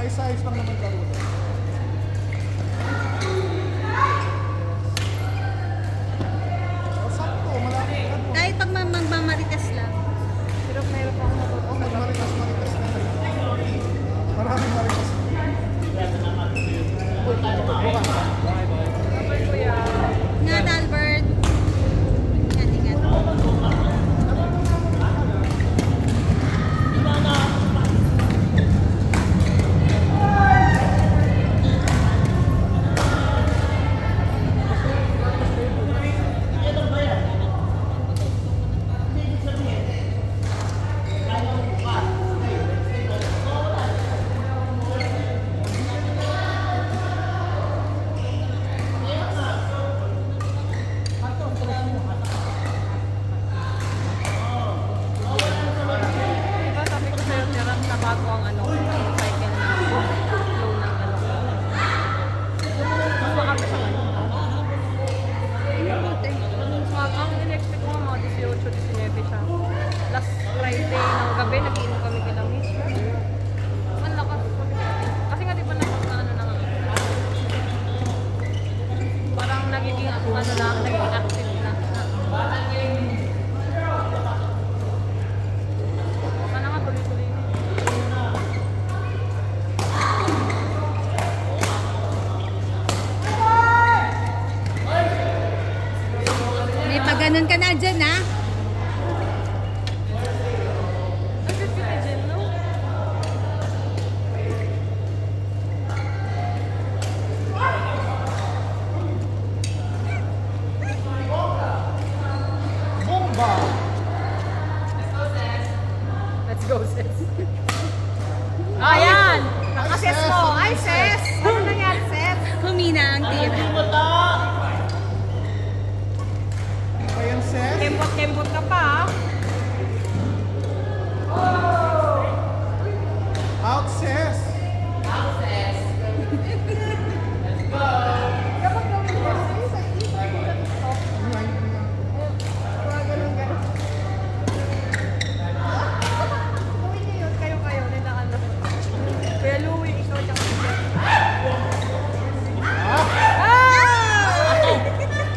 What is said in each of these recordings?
Ayos-ayos lang naman laro. Sakto, malaki. Kahit pag mamarites lang. Pero meron pa akong natutunan. Maritas na. Maraming maritas. Bye, kuya. Ingat, Albert. Ingat. Diba sabi ko sa'yo, Terang, na bago ang ano, cycle na flow ng ano. Mas makapit siya ngayon. Ang in-expect ko nga mga 18-19 siya. Last Friday ng gabi, nag-inom kami kila Miss. Ang lakas. Kasi nga di ba naman na ano na nga. Parang nagiging ano na, nagiging active na. Sana nga tuloy-tuloy na. May pag-ganon ka na dyan, ha? Ang cute ni Jen, no? Bomba! Let's go, sis. Ayan! Nakases mo! Ay, sis! Ano nangyari, sis? Humina ang tira. Ayan, Seth. Kembot-kembot ka pa, Out, Seth. Dapat gawin ko sa Gawin niyo yun, kayo-kayo, nila ano. Kuya Louie, ikaw tsaka si Jen.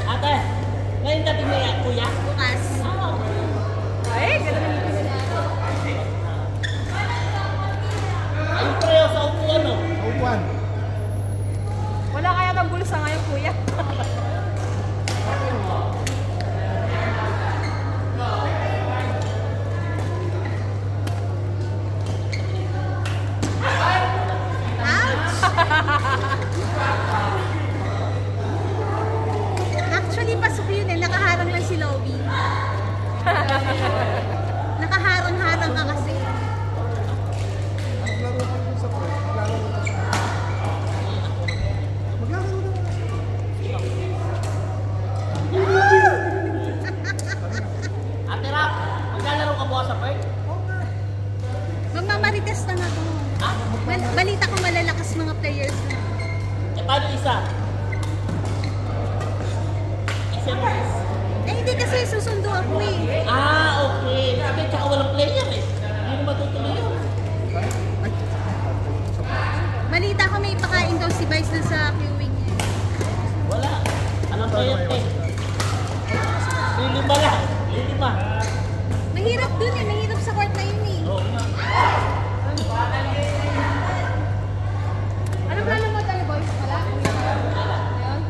Ate, ngayon dating may kuya. Bukas. Ay, ganun yung tingin. Ayun pareho sa upuan, no? Upuan. Wala kaya kang bulsa ngayon, kuya. Actually, pasok yun eh. Nakaharang lang si Lovie. Nakaharang-harang ka kasi. Maglaro ka dun sa pre. Maglaro ka dun sa Maglaro na. Ate Rap, maglalaro ka bukas sa park? Magmamarites na nga ako. Balita ko malalakas mga players na. Eh, paano isa? SMS. Eh, hindi kasi susundo ako eh. Ah, okay. Sabi, tsaka walang player eh. Hindi mo matutuloy yun. Balita ko may pakain daw si Vice dun sa queuing niya. Wala. Anong player eh? Lilima lang. Lilima. Mahirap dun eh. Mahirap sa court na yun eh. Oo nga. Ano plano mo tayo, boys? Wala? Ayun.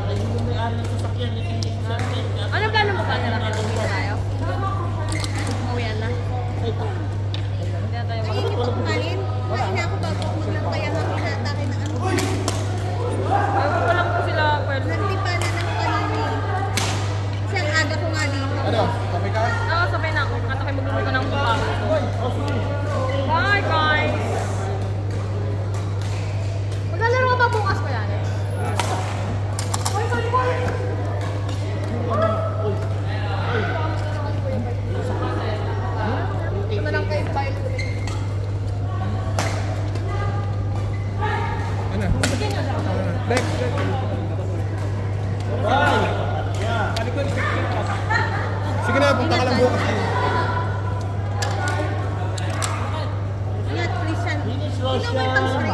Ay, hindi mo may-ari ng sasakyan. Hindi sa akin. Ano plano mo pa na lang? Uwi tayo? Uwi na. Hindi na tayo Mainit ako kumain. Kumain na ako bago ako maglang kaya nga pinatake na ano. Ewan ko lang po sila, Pearl. Nagtipa na ng kanina eh. Kasi ang aga ko nga dito. Ano? Kami ka? Nakasabay na ako. Roshan.